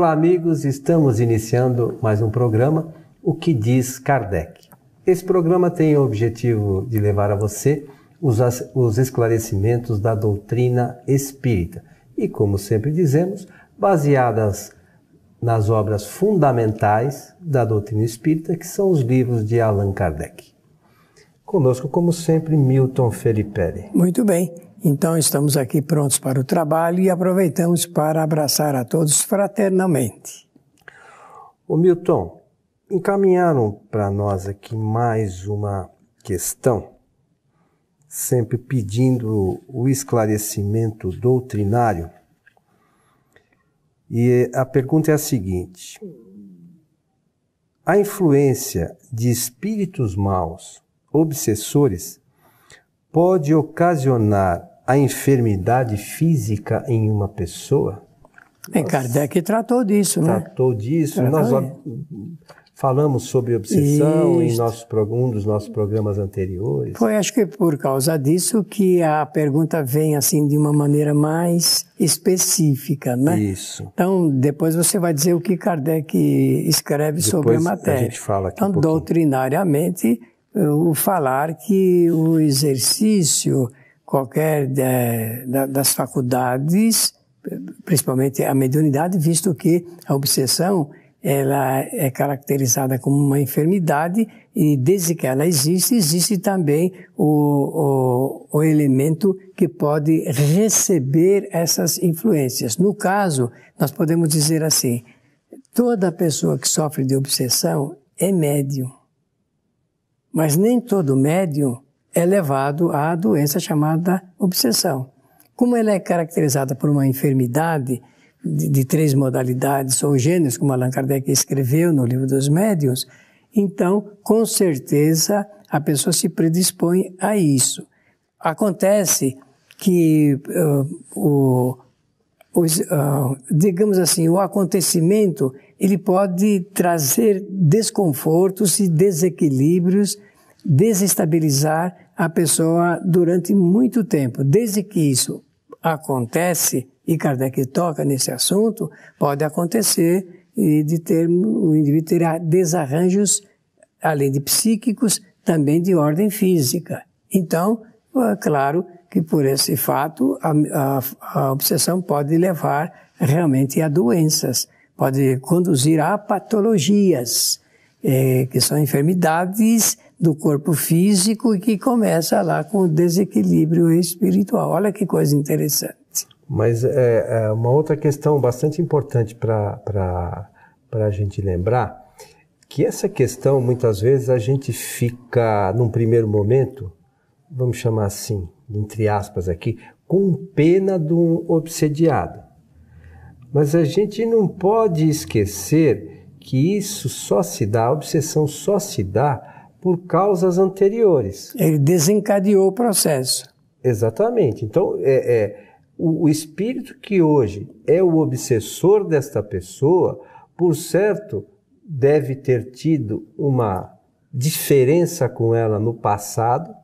Olá, amigos, estamos iniciando mais um programa, O que diz Kardec. Esse programa tem o objetivo de levar a você os esclarecimentos da doutrina espírita e, como sempre dizemos, baseadas nas obras fundamentais da doutrina espírita, que são os livros de Allan Kardec. Conosco, como sempre, Milton Felipe. Muito bem. Então, estamos aqui prontos para o trabalho e aproveitamos para abraçar a todos fraternalmente. Ô Milton, encaminharam para nós aqui mais uma questão, sempre pedindo o esclarecimento doutrinário. E a pergunta é a seguinte: a influência de espíritos maus, obsessores, pode ocasionar a enfermidade física em uma pessoa? Kardec tratou disso, né? Tratou disso. Nós falamos sobre obsessão em um dos nossos programas anteriores. Foi, acho que por causa disso que a pergunta vem assim de uma maneira mais específica, né? Isso. Então, depois você vai dizer o que Kardec escreve sobre a matéria. A gente fala aqui então, doutrinariamente, o falar que o exercício qualquer das faculdades, principalmente a mediunidade, visto que a obsessão ela é caracterizada como uma enfermidade e desde que ela existe também o elemento que pode receber essas influências. No caso, nós podemos dizer assim, toda pessoa que sofre de obsessão é médium. Mas nem todo médium é levado à doença chamada obsessão. Como ela é caracterizada por uma enfermidade de 3 modalidades ou gêneros, como Allan Kardec escreveu no Livro dos Médiuns, então, com certeza, a pessoa se predispõe a isso. Acontece que, digamos assim, o acontecimento ele pode trazer desconfortos e desequilíbrios, desestabilizar a pessoa durante muito tempo. Desde que isso acontece, e Kardec toca nesse assunto, pode acontecer o indivíduo ter desarranjos, além de psíquicos, também de ordem física. Então, é claro que por esse fato, a obsessão pode levar realmente a doenças, pode conduzir a patologias, que são enfermidades do corpo físico e que começa lá com o desequilíbrio espiritual. Olha que coisa interessante. Mas uma outra questão bastante importante para a gente lembrar, que essa questão, muitas vezes, a gente fica, num primeiro momento, vamos chamar assim, entre aspas aqui, com pena de um obsediado. Mas a gente não pode esquecer que isso só se dá, a obsessão só se dá por causas anteriores. Ele desencadeou o processo. Exatamente. Então, o espírito que hoje é o obsessor desta pessoa, por certo, deve ter tido uma diferença com ela no passado,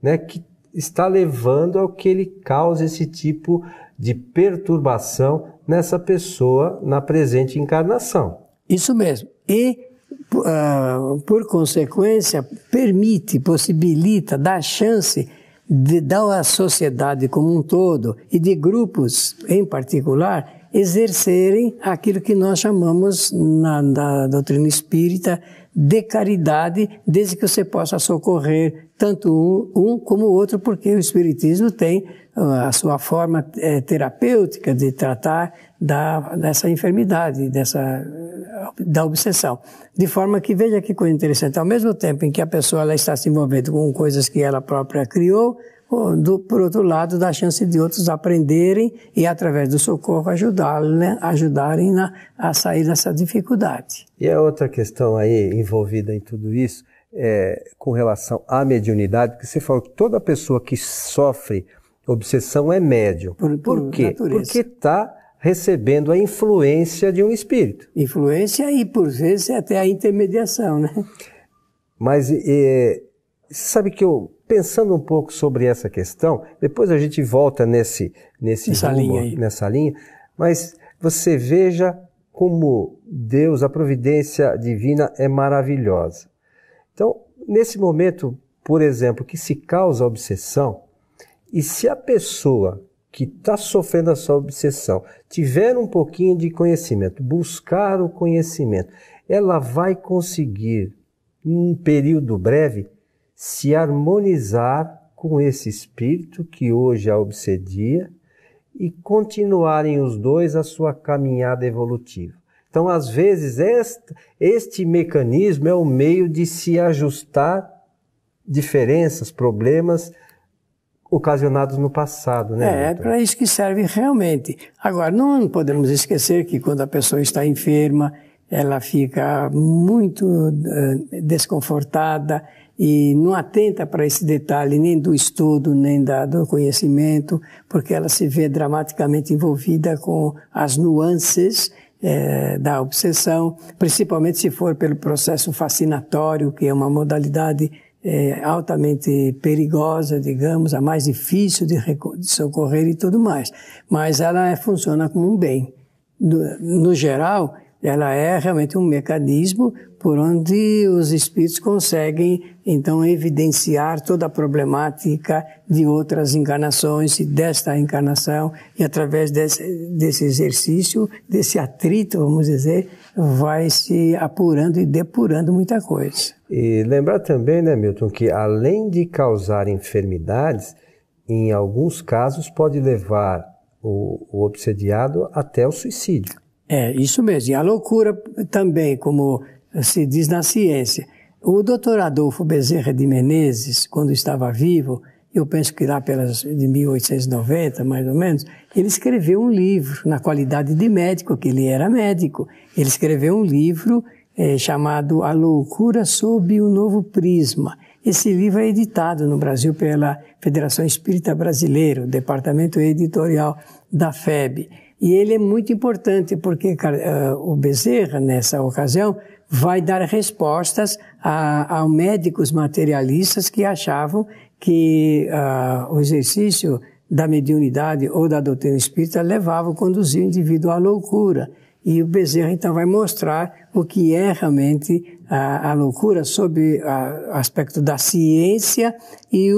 né, que está levando ao que ele cause esse tipo de perturbação nessa pessoa na presente encarnação. Isso mesmo. E, por consequência, possibilita, dá chance da sociedade como um todo e de grupos em particular exercerem aquilo que nós chamamos na doutrina espírita de caridade, desde que você possa socorrer tanto um como o outro, porque o espiritismo tem a sua forma terapêutica de tratar dessa enfermidade, da obsessão. De forma que, veja que coisa interessante, ao mesmo tempo em que a pessoa ela está se envolvendo com coisas que ela própria criou, por outro lado, dá chance de outros aprenderem e, através do socorro, ajudarem a sair dessa dificuldade. E a outra questão aí envolvida em tudo isso com relação à mediunidade, porque você falou que toda pessoa que sofre obsessão é médium. Por quê? Natureza. Porque está recebendo a influência de um espírito. Influência e, por vezes, até a intermediação, né? Mas você sabe que pensando um pouco sobre essa questão, depois a gente volta nessa linha, mas você veja como Deus, a providência divina é maravilhosa. Então, nesse momento, por exemplo, que se causa obsessão, e se a pessoa que está sofrendo essa obsessão tiver um pouquinho de conhecimento, buscar o conhecimento, ela vai conseguir, em um período breve, se harmonizar com esse espírito que hoje a obsedia e continuarem os dois a sua caminhada evolutiva. Então, às vezes, este mecanismo é o meio de se ajustar diferenças, problemas ocasionados no passado, né? É para isso que serve realmente. Agora, não podemos esquecer que quando a pessoa está enferma, ela fica muito desconfortada e não atenta para esse detalhe nem do estudo, nem do conhecimento, porque ela se vê dramaticamente envolvida com as nuances da obsessão, principalmente se for pelo processo fascinatório, que é uma modalidade altamente perigosa, digamos, a mais difícil de socorrer e tudo mais. Mas ela funciona como um bem. No geral, ela é realmente um mecanismo por onde os espíritos conseguem, então, evidenciar toda a problemática de outras encarnações e desta encarnação, e através desse exercício, desse atrito, vamos dizer, vai se apurando e depurando muita coisa. E lembrar também, né, Milton, que além de causar enfermidades, em alguns casos pode levar o obsediado até o suicídio. É, isso mesmo. E a loucura também, como se diz na ciência. O Dr. Adolfo Bezerra de Menezes, quando estava vivo, eu penso que lá de 1890, mais ou menos, ele escreveu um livro, na qualidade de médico, que ele era médico. Ele escreveu um livro chamado A Loucura sob o Novo Prisma. Esse livro é editado no Brasil pela Federação Espírita Brasileira, o departamento editorial da FEB. E ele é muito importante porque o Bezerra, nessa ocasião, vai dar respostas a médicos materialistas que achavam que o exercício da mediunidade ou da doutrina espírita conduzia o indivíduo à loucura. E o Bezerra, então, vai mostrar o que é realmente a loucura sob o aspecto da ciência e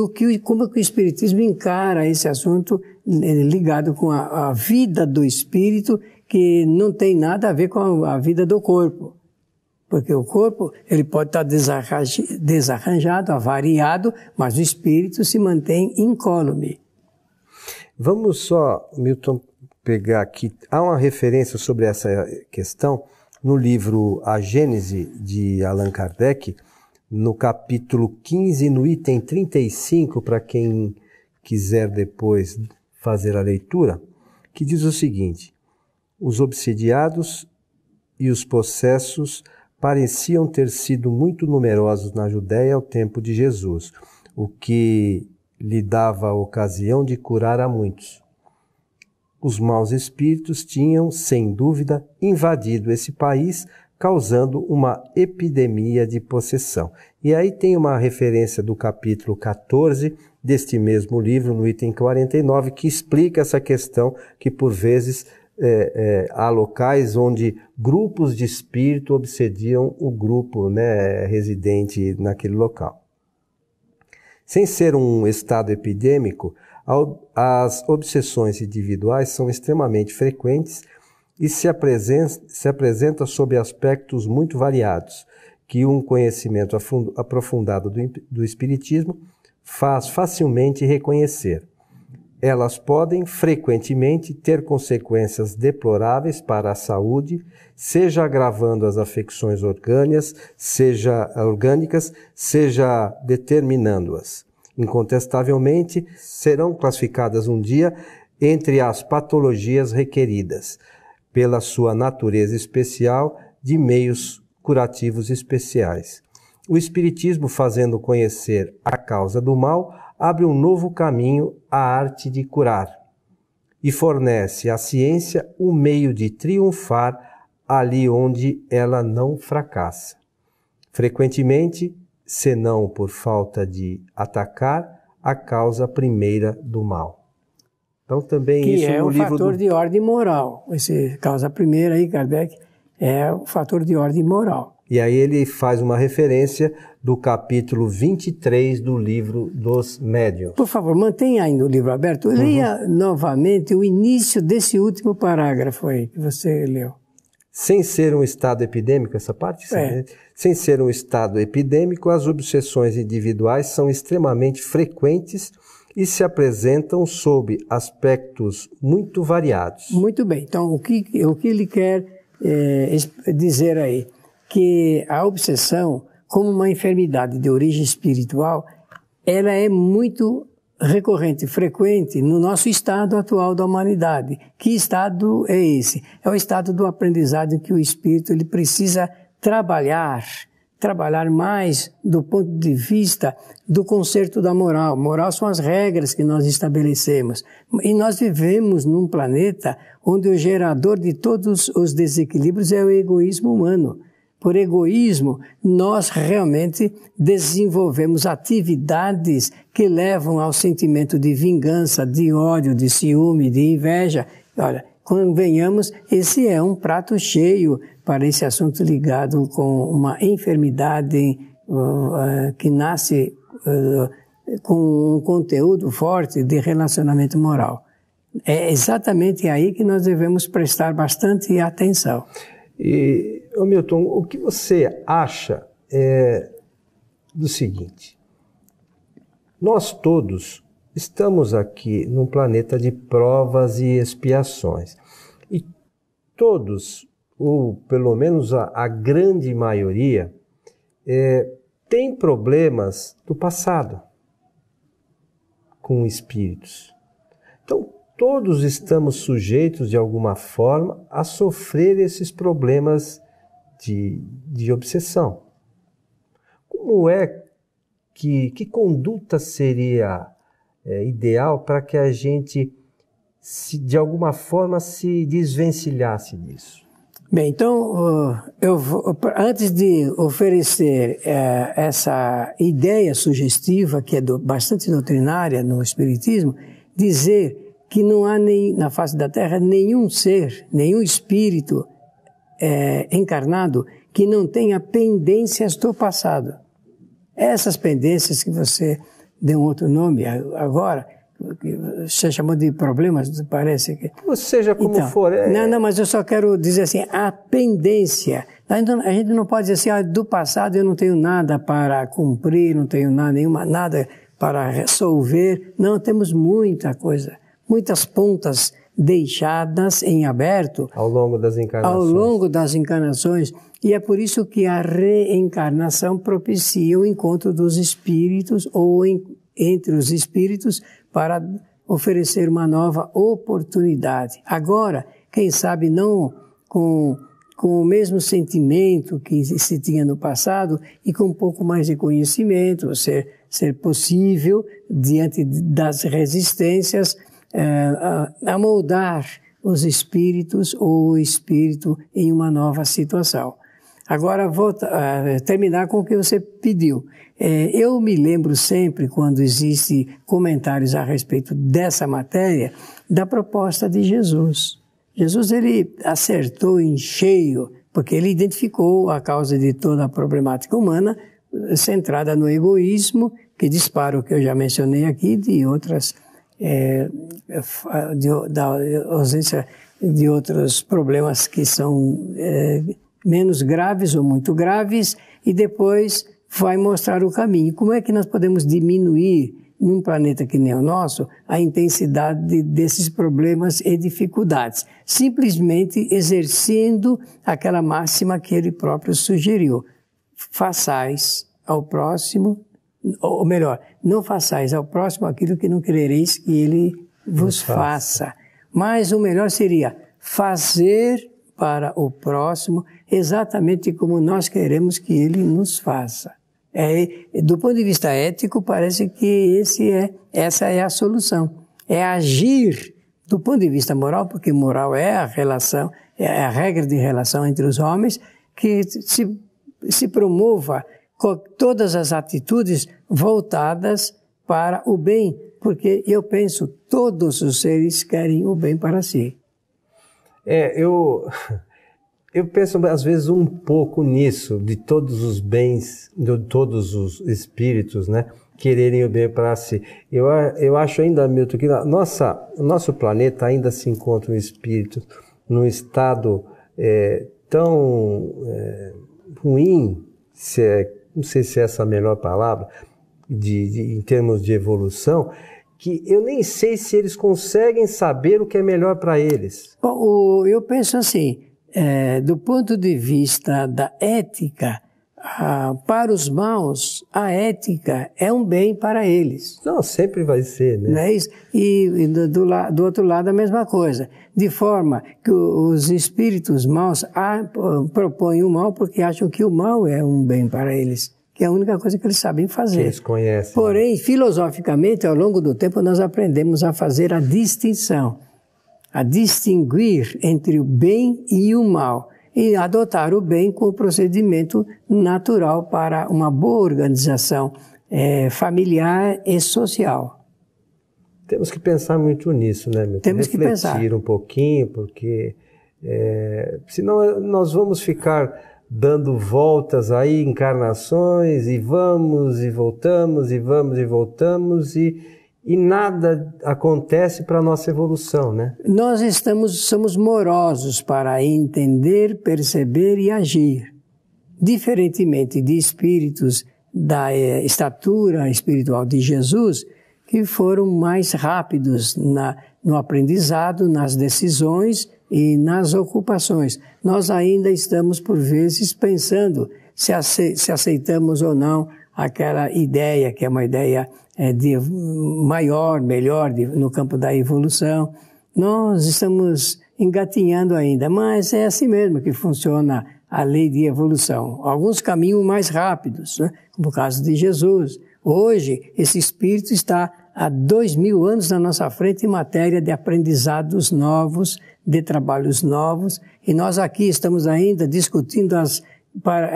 como que o Espiritismo encara esse assunto ligado com a vida do espírito, que não tem nada a ver com a vida do corpo. Porque o corpo ele pode estar desarranjado, avariado, mas o espírito se mantém incólume. Vamos só, Milton, pegar aqui. Há uma referência sobre essa questão no livro A Gênese, de Allan Kardec, no capítulo 15, no item 35, para quem quiser depois fazer a leitura, que diz o seguinte: os obsidiados e os possessos pareciam ter sido muito numerosos na Judéia ao tempo de Jesus, o que lhe dava a ocasião de curar a muitos. Os maus espíritos tinham, sem dúvida, invadido esse país, causando uma epidemia de possessão. E aí tem uma referência do capítulo 14 deste mesmo livro, no item 49, que explica essa questão que, por vezes, há locais onde grupos de espírito obsediam o grupo, né, residente naquele local. Sem ser um estado epidêmico, as obsessões individuais são extremamente frequentes e se apresentam sob aspectos muito variados, que um conhecimento aprofundado do espiritismo faz facilmente reconhecer. Elas podem, frequentemente, ter consequências deploráveis para a saúde, seja agravando as afecções orgânicas, seja determinando-as. Incontestavelmente, serão classificadas um dia entre as patologias requeridas, pela sua natureza especial, de meios curativos especiais. O Espiritismo, fazendo conhecer a causa do mal, abre um novo caminho à arte de curar e fornece à ciência o meio de triunfar ali onde ela não fracassa. Frequentemente, senão por falta de atacar a causa primeira do mal. Então também que isso é no um livro fator de ordem moral. Essa causa primeira aí, Kardec é o fator de ordem moral. E aí ele faz uma referência do capítulo 23 do livro dos Médiuns. Por favor, mantenha ainda o livro aberto. Leia novamente o início desse último parágrafo aí que você leu. Sem ser um estado epidêmico, essa parte? Sem ser um estado epidêmico, as obsessões individuais são extremamente frequentes e se apresentam sob aspectos muito variados. Muito bem. Então, o que ele quer dizer aí? Que a obsessão, como uma enfermidade de origem espiritual, ela é muito recorrente, frequente no nosso estado atual da humanidade. Que estado é esse? É o estado do aprendizado em que o espírito ele precisa trabalhar mais do ponto de vista do conserto da moral. Moral são as regras que nós estabelecemos. E nós vivemos num planeta onde o gerador de todos os desequilíbrios é o egoísmo humano. Por egoísmo, nós realmente desenvolvemos atividades que levam ao sentimento de vingança, de ódio, de ciúme, de inveja. Olha, convenhamos, esse é um prato cheio para esse assunto ligado com uma enfermidade que nasce com um conteúdo forte de relacionamento moral. É exatamente aí que nós devemos prestar bastante atenção. E, Milton, o que você acha do seguinte? Nós todos estamos aqui num planeta de provas e expiações. E todos, ou pelo menos a grande maioria, tem problemas do passado com espíritos. Então, todos estamos sujeitos, de alguma forma, a sofrer esses problemas de obsessão. Como que conduta seria ideal para que a gente, de alguma forma, se desvencilhasse disso? Bem, então, antes de oferecer essa ideia sugestiva, que é bastante doutrinária no Espiritismo, dizer que não há na face da Terra nenhum ser, nenhum espírito encarnado que não tenha pendências do passado. Essas pendências que você deu um outro nome agora, que você chamou de problemas, parece que... Seja como for. Não, mas eu só quero dizer assim, a pendência. A gente não pode dizer assim, do passado eu não tenho nada para cumprir, não tenho nada para resolver. Não, temos muita coisa. Muitas pontas deixadas em aberto ao longo das encarnações. E é por isso que a reencarnação propicia o encontro dos espíritos ou entre os espíritos para oferecer uma nova oportunidade. Agora, quem sabe não com o mesmo sentimento que se tinha no passado e com um pouco mais de conhecimento, ser possível, diante das resistências, a moldar os espíritos ou o espírito em uma nova situação. Agora, vou terminar com o que você pediu. Eu me lembro sempre, quando existem comentários a respeito dessa matéria, da proposta de Jesus. Jesus, ele acertou em cheio, porque ele identificou a causa de toda a problemática humana, centrada no egoísmo, que dispara o que eu já mencionei aqui, de outras... da ausência de outros problemas que são menos graves ou muito graves, e depois vai mostrar o caminho. Como é que nós podemos diminuir, num planeta que nem o nosso, a intensidade desses problemas e dificuldades? Simplesmente exercendo aquela máxima que ele próprio sugeriu. Façais ao próximo, ou melhor, não façais ao próximo aquilo que não querereis que ele vos faça. Mas o melhor seria fazer para o próximo exatamente como nós queremos que ele nos faça. Do ponto de vista ético, parece que essa é a solução. É agir do ponto de vista moral, porque moral é a relação, é a regra de relação entre os homens, que se promova com todas as atitudes voltadas para o bem, porque eu penso, todos os seres querem o bem para si. Eu penso, às vezes, um pouco nisso, de todos os bens, de todos os espíritos, né, quererem o bem para si. Eu acho ainda, Milton, que nosso planeta ainda se encontra um espírito num estado tão ruim, não sei se é essa a melhor palavra, em termos de evolução, que eu nem sei se eles conseguem saber o que é melhor para eles. Bom, eu penso assim, do ponto de vista da ética, para os maus, a ética é um bem para eles. Não, sempre vai ser, né? Não é isso? E do outro lado a mesma coisa. De forma que os espíritos maus propõem o mal porque acham que o mal é um bem para eles. Que é a única coisa que eles sabem fazer. Que eles conhecem. Porém, filosoficamente, ao longo do tempo, nós aprendemos a fazer a distinção, a distinguir entre o bem e o mal, e adotar o bem como procedimento natural para uma boa organização familiar e social. Temos que pensar muito nisso, né, meu? Temos que pensar. Refletir um pouquinho, porque senão nós vamos ficar dando voltas aí, encarnações, e vamos e voltamos, e vamos e voltamos, e nada acontece para a nossa evolução, né? Nós somos morosos para entender, perceber e agir. Diferentemente de espíritos da estatura espiritual de Jesus, que foram mais rápidos no aprendizado, nas decisões e nas ocupações. Nós ainda estamos, por vezes, pensando se aceitamos ou não aquela ideia, que é uma ideia maior, melhor, no campo da evolução. Nós estamos engatinhando ainda, mas é assim mesmo que funciona a lei de evolução. Alguns caminhos mais rápidos, né? Como o caso de Jesus. Hoje, esse espírito está há 2000 anos na nossa frente em matéria de aprendizados novos, de trabalhos novos, e nós aqui estamos ainda discutindo as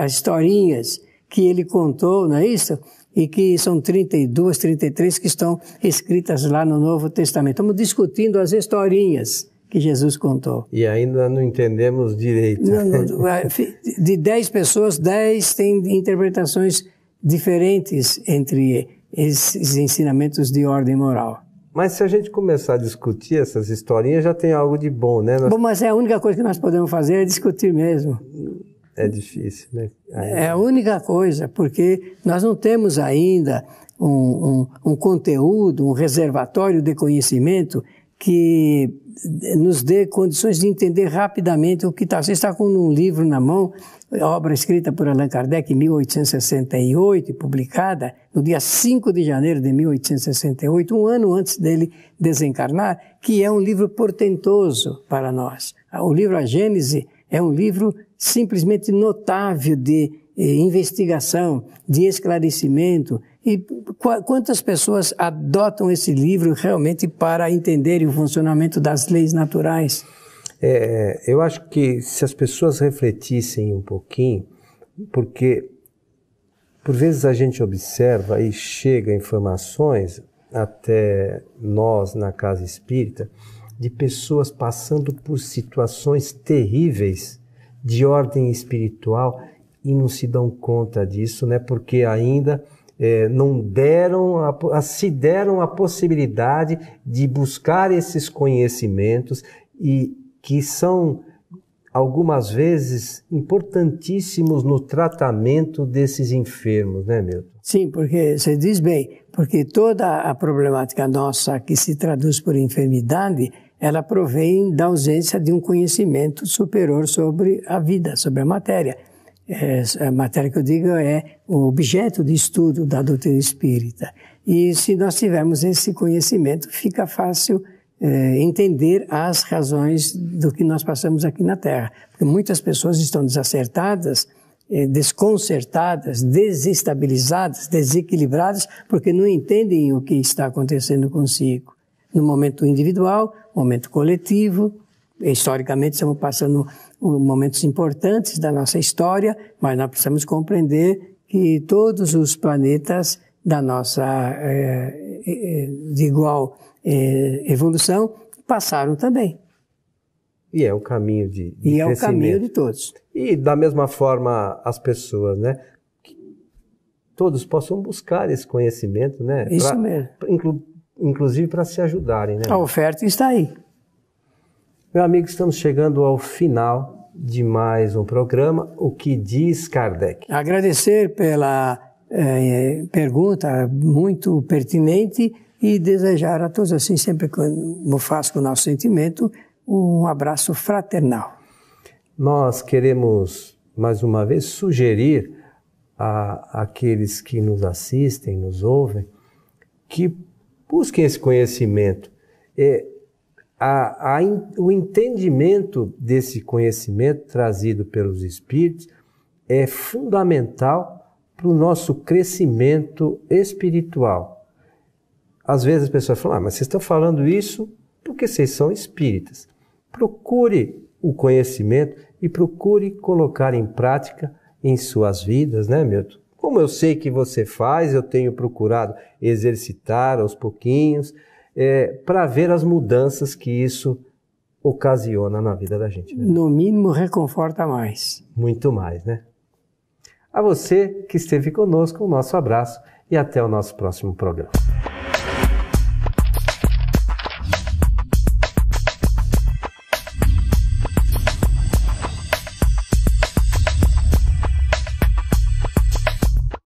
historinhas que ele contou, não é isso? E que são 32, 33 que estão escritas lá no Novo Testamento. Estamos discutindo as historinhas que Jesus contou. E ainda não entendemos direito. De 10 pessoas, 10 têm interpretações diferentes entre esses ensinamentos de ordem moral. Mas se a gente começar a discutir essas historinhas, já tem algo de bom, né? Bom, mas a única coisa que nós podemos fazer é discutir mesmo. É difícil, né? É a única coisa, porque nós não temos ainda um conteúdo, um reservatório de conhecimento que nos dê condições de entender rapidamente o que está. Você está com um livro na mão, obra escrita por Allan Kardec em 1868, publicada no dia 5 de janeiro de 1868, um ano antes dele desencarnar, que é um livro portentoso para nós. O livro A Gênese é um livro simplesmente notável de investigação, de esclarecimento. E quantas pessoas adotam esse livro realmente para entenderem o funcionamento das leis naturais? Eu acho que se as pessoas refletissem um pouquinho, porque por vezes a gente observa e chega informações até nós na casa espírita de pessoas passando por situações terríveis de ordem espiritual e não se dão conta disso, né? Porque ainda não se deram a possibilidade de buscar esses conhecimentos e que são algumas vezes importantíssimos no tratamento desses enfermos, né, Milton? Sim, porque você diz bem, porque toda a problemática nossa que se traduz por enfermidade, ela provém da ausência de um conhecimento superior sobre a vida, sobre a matéria. A matéria que eu digo é o objeto de estudo da doutrina espírita. E se nós tivermos esse conhecimento, fica fácil entender as razões do que nós passamos aqui na Terra. Porque muitas pessoas estão desacertadas, desconcertadas, desestabilizadas, desequilibradas, porque não entendem o que está acontecendo consigo. No momento individual, momento coletivo, historicamente estamos passando momentos importantes da nossa história, mas nós precisamos compreender que todos os planetas da nossa de igual evolução passaram também. E é o caminho de E é o caminho de todos. E da mesma forma as pessoas, né? Que todos possam buscar esse conhecimento, né? Isso mesmo. Inclusive para se ajudarem, né? A oferta está aí. Meu amigo, estamos chegando ao final de mais um programa. O que diz Kardec? Agradecer pela pergunta muito pertinente e desejar a todos, assim, sempre como faço com o nosso sentimento, um abraço fraternal. Nós queremos, mais uma vez, sugerir àqueles que nos assistem, nos ouvem, que busquem esse conhecimento. O entendimento desse conhecimento trazido pelos Espíritos é fundamental para o nosso crescimento espiritual. Às vezes as pessoas falam, mas vocês estão falando isso porque vocês são espíritas. Procure o conhecimento e procure colocar em prática em suas vidas, né, Milton? Como eu sei que você faz, eu tenho procurado exercitar aos pouquinhos, para ver as mudanças que isso ocasiona na vida da gente. Né? No mínimo, reconforta mais. Muito mais, né? A você que esteve conosco, o nosso abraço e até o nosso próximo programa.